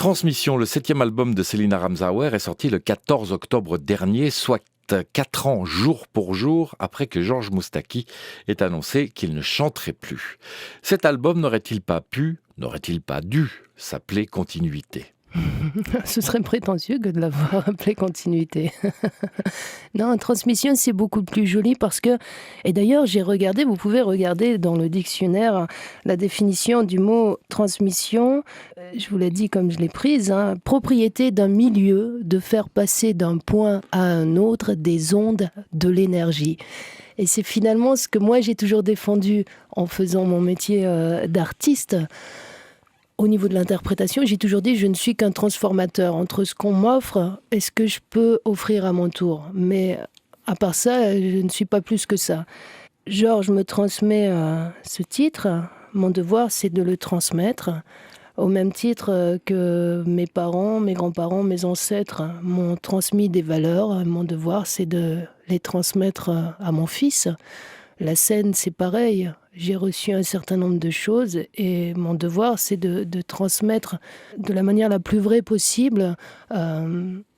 Transmission, le 7e album de Célina Ramsauer, est sorti le 14 octobre dernier, soit 4 ans jour pour jour après que Georges Moustaki ait annoncé qu'il ne chanterait plus. Cet album n'aurait-il pas dû s'appeler Continuité? Ce serait prétentieux que de l'avoir appelé Continuité. Non, Transmission, c'est beaucoup plus joli parce que... Et d'ailleurs, j'ai regardé, vous pouvez regarder dans le dictionnaire la définition du mot transmission. Je vous l'ai dit comme je l'ai prise. Propriété d'un milieu de faire passer d'un point à un autre des ondes de l'énergie. Et c'est finalement ce que moi j'ai toujours défendu en faisant mon métier d'artiste. Au niveau de l'interprétation, j'ai toujours dit je ne suis qu'un transformateur entre ce qu'on m'offre et ce que je peux offrir à mon tour. Mais à part ça, je ne suis pas plus que ça. Georges me transmet ce titre. Mon devoir, c'est de le transmettre. Au même titre que mes parents, mes grands-parents, mes ancêtres m'ont transmis des valeurs. Mon devoir, c'est de les transmettre à mon fils. La scène, c'est pareil. J'ai reçu un certain nombre de choses et mon devoir, c'est de transmettre de la manière la plus vraie possible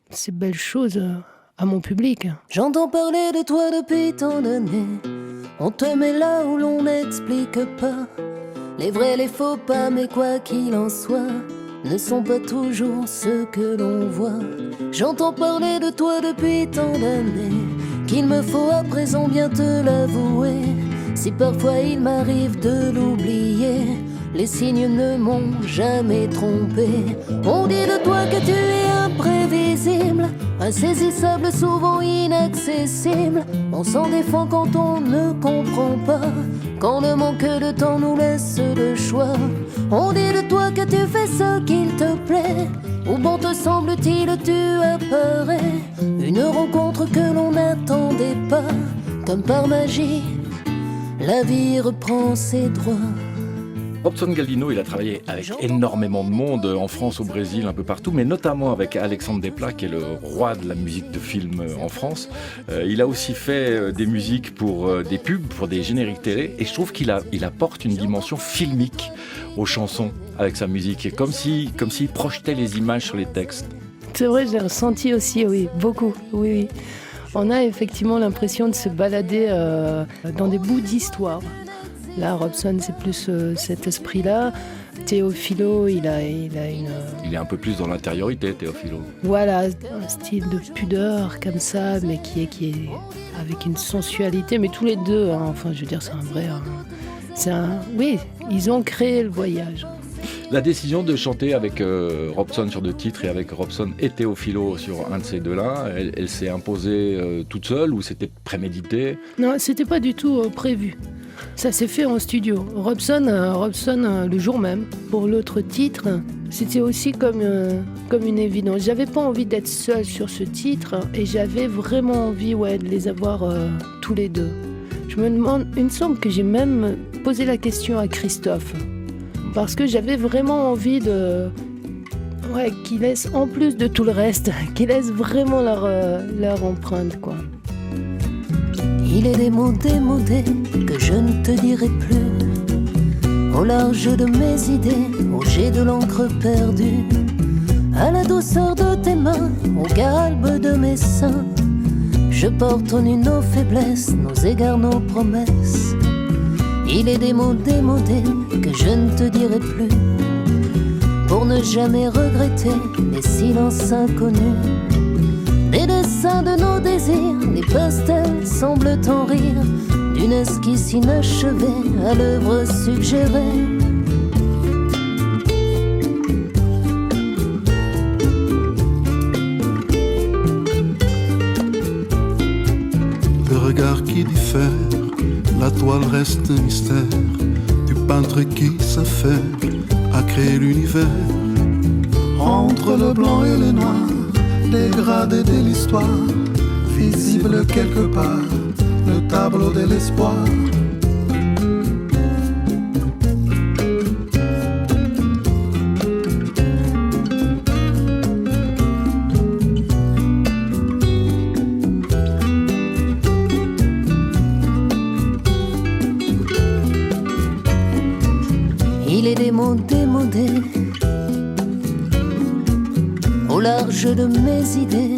ces belles choses à mon public. J'entends parler de toi depuis tant d'années. On te met là où l'on n'explique pas les vrais, les faux pas, mais quoi qu'il en soit, ne sont pas toujours ceux que l'on voit. J'entends parler de toi depuis tant d'années qu'il me faut à présent bien te l'avouer. Si parfois il m'arrive de l'oublier, les signes ne m'ont jamais trompé. On dit de toi que tu es imprévisible, insaisissable, souvent inaccessible. On s'en défend quand on ne comprend pas, quand le manque de temps nous laisse le choix. On dit de toi que tu fais ce qu'il te plaît, ou bon te semble-t-il tu apparais. Une rencontre que l'on n'attendait pas, comme par magie, la vie reprend ses droits. Robson Galdino, il a travaillé avec énormément de monde, en France, au Brésil, un peu partout, mais notamment avec Alexandre Desplat, qui est le roi de la musique de film en France. Il a aussi fait des musiques pour des pubs, pour des génériques télé, et je trouve qu'il apporte une dimension filmique aux chansons avec sa musique, comme s'il projetait les images sur les textes. C'est vrai, j'ai ressenti aussi, oui, beaucoup, oui. On a effectivement l'impression de se balader dans des bouts d'histoire. Là, Robson, c'est plus cet esprit-là. Théophilo, il a une... Il est un peu plus dans l'intériorité, Théophilo. Voilà, un style de pudeur comme ça, mais qui est avec une sensualité. Mais tous les deux, enfin, je veux dire, c'est un vrai... Oui, ils ont créé le voyage. La décision de chanter avec Robson sur 2 titres et avec Robson et Théophilo sur un de ces deux-là, elle s'est imposée toute seule ou c'était prémédité? Non, c'était pas du tout prévu. Ça s'est fait en studio. Robson le jour même. Pour l'autre titre, c'était aussi comme une évidence. J'avais pas envie d'être seule sur ce titre et j'avais vraiment envie de les avoir tous les deux. Je me demande, il me semble que j'ai même posé la question à Christophe. Parce que j'avais vraiment envie qu'ils laissent, en plus de tout le reste, qu'ils laissent vraiment leur empreinte, quoi. Il est des mots démodés que je ne te dirai plus. Au large de mes idées, au jet de l'encre perdue, à la douceur de tes mains, au galbe de mes seins, je porte en nu nos faiblesses, nos égards, nos promesses. Il est des mots démodés que je ne te dirai plus, pour ne jamais regretter les silences inconnus, des dessins de nos désirs, les pastels semblent en rire, d'une esquisse inachevée à l'œuvre suggérée. Le regard qui diffère, la toile reste mystère du peintre qui s'affaire à créer l'univers. Entre le blanc et le noir, dégradé de l'histoire, visible quelque part, le tableau de l'espoir. Il est des mots démodés au large de mes idées,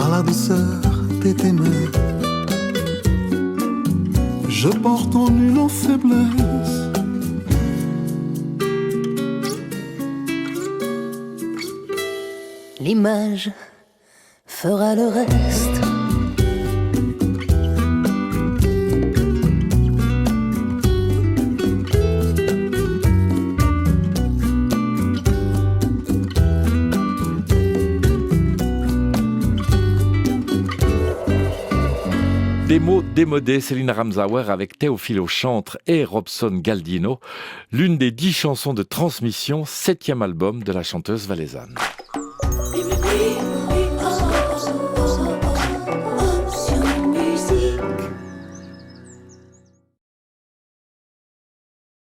à la douceur de tes mains. Je porte en une faiblesse. L'image fera le reste. Des mots démodés, Céline Ramsauer avec Théophile Auchantre et Robson Galdino, l'une des 10 chansons de Transmission, 7e album de la chanteuse valaisanne.